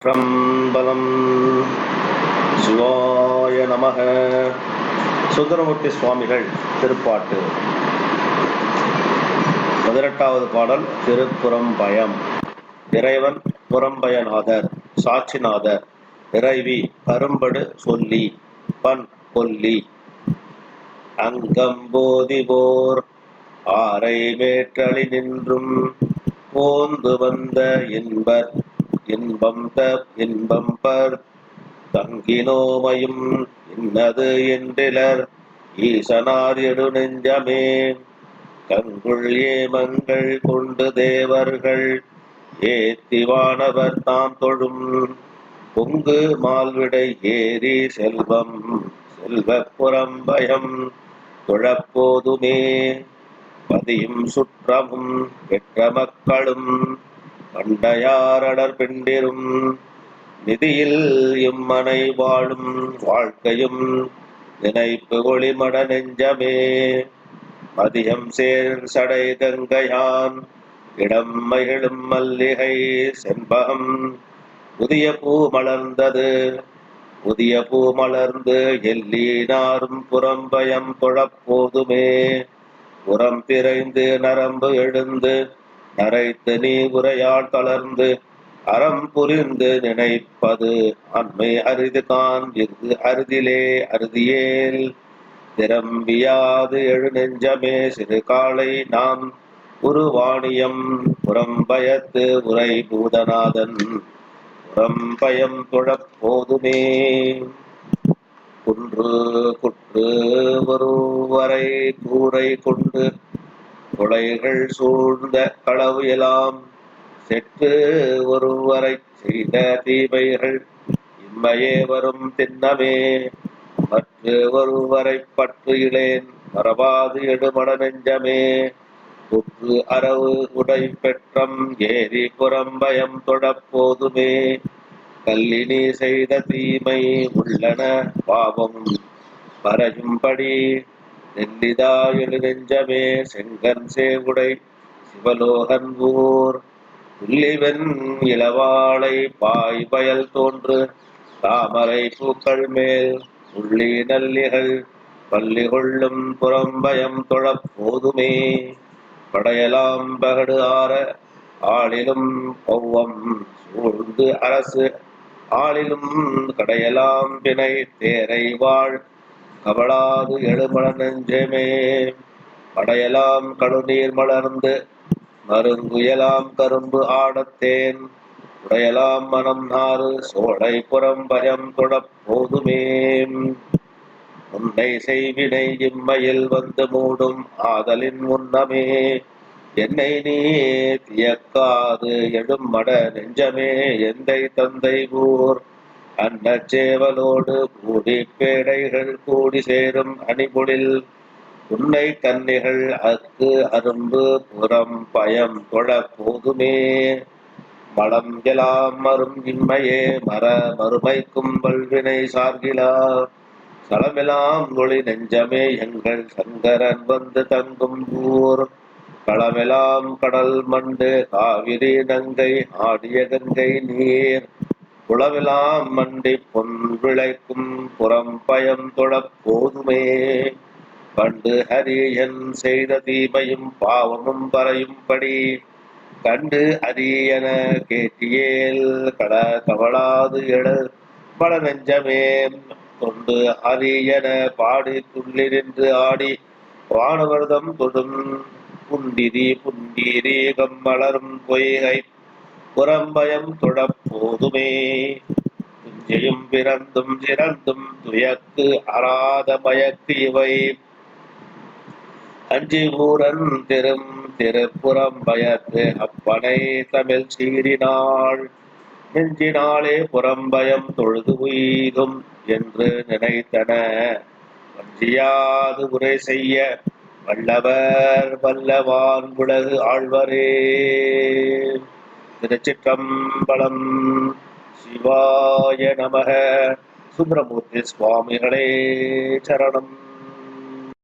திருச்சிற்றம்பலம். சிவாய நமக. சுந்தரமூர்த்தி சுவாமிகள் திருப்பாட்டு. 18வது பாடல். திருப்புறம்பயம். இறைவன் புறம்பயநாதர், சாட்சிநாதர். இறைவி அரும்படு சொல்லி, பண் கொல்லி. அங்கம்போதிவோர் ஆரை மேற்றளி நின்றும் போந்து வந்த இன்பர் இன்பம் பர் தங்கினோமையும் இன்னது என்றிலர் ஈசனார் எடு நெஞ்சமே. கங்குள் ஏமங்கள் கொண்டு தேவர்கள் ஏத்திவானவர் தாம் தொழும் பொங்கு மால்விடை ஏறி செல்வம் புறம்பயம் தொழப்போதுமே. பதியும் சுற்றமும் பெற்ற மக்களும் பண்டையாரடர் பெண்டிரும் நிதியில் இம்மனை வாழும் வாழ்க்கையும் நினைப்பு ஒளிமட நெஞ்சமே. மதியம் சேர் சடை கங்கையான் இடம் மகிழும் மல்லிகை செண்பகம் புதிய பூ மலர்ந்தது. புதிய பூ மலர்ந்து எல்லீனாரும் புறம்பயம் தொழப்போதுமே. புறம் திரைந்து நரம்பு எழுந்து நரைத்து நீ உரையால் தளர்ந்து அறம் புரிந்து நினைப்பது அண்மை அரிதுகான் இது அருதிலே அருதியேல். திரம்பியாது எழு நெஞ்சமே சிறு காலை நாம் உருவாணியம் புறம்பயத்து உரை பூதநாதன் புறம்பயம் தொழப்போதுமே. குன்று குற்று ஒருவரை கூரை கொண்டு கொலைகள் சூழ்ந்த களவு எல்லாம் செற்று ஒருவரை செய்த தீமைகள் இம்மையே வரும் திண்ணமே. மற்ற ஒருவரை பற்று இளேன் மறவாது எடுமட நெஞ்சமே. புற்று அரவு உடை பெற்றம் ஏறி புறம்பயம் தொழப்போதுமே. கல்லினி செய்த தீமை உள்ளன பாவம் பறையும்படி நெல்லிதா எழு நெஞ்சமே. செங்கன் சேவுடை சிவலோகன் ஊர் புள்ளிவெண் இளவாளை பாய் பயல் தோன்று தாமரை பூக்கள் மேல் உள்ளி நல்லிகள் பள்ளி கொள்ளும் புறம்பயம் தொழப்போதுமே. படையலாம் பகடு ஆற ஆளிலும் பௌவம் சூழ்ந்து அரசு ஆளிலும் கடையலாம் பிணை தேரை வாழ் கவளாது எழுமல நெஞ்சமே. படையலாம் கழுநீர் மலர்ந்து மருங்குயலாம் கரும்பு ஆடத்தேன் உடையலாம் மனம் நாறு சோழை புறம்பயம் தொழப்போதுமே. உன்னை செய்வினை இம்மையில் வந்து மூடும் ஆதலின் முன்னமே. என்னை நீ தியக்காது எழும் மட நெஞ்சமே. எந்தை தந்தை ஊர் அன்னச்சேவலோடு கூடி பேடைகள் கூடி சேரும் அணிபொழில் உன்னை கன்னிகள் அக்கு அரும்பு புறம் பயம் தொழப்போதுமே. மலம் எலாம் மரும் இம்மையே மறுமைக்கும் வல்வினை சார்கிலா களமெலாம் ஒளி நெஞ்சமே. எங்கள் சங்கரன் வந்து தங்கும் ஊர் களமெலாம் கடல் மண்டு காவிரி நங்கை ஆடிய கங்கை நீர் குளமெலாம் மண்டி பொன் விளைக்கும் புறம்பயம் தொழப்போதுமே. பண்டு ஹரியன் செய்த தீமையும் பாவமும் பறையும்படி கண்டு அரியன கேட்டியேல் கவளாது எழு பல நெஞ்சமே. தொண்டு அரியன பாடி துள்ளி நின்று ஆடி வானவர்தம் தொடும் புண்டிரி கம்மலரும் பொய்கை புறம்பயம் தொழப்போதுமே. துஞ்சையும் பிறந்தும் சிறந்தும் துயக்கு அறாத மயக்கு இவை அஞ்சி ஊரன் திருப்புறம்பயத்து அப்பனை தமிழ் சீரினாள் நெஞ்சினாலே புறம்பயம் தொழுது உய்தும் என்று நினைத்தன வஞ்சியாது உரை செய்ய வல்லவர் வல்லவான் உலகு ஆழ்வரே. திருச்சிற்றம்பலம். சிவாய நமக. சுந்தரமூர்த்தி சுவாமிகளே சரணம்.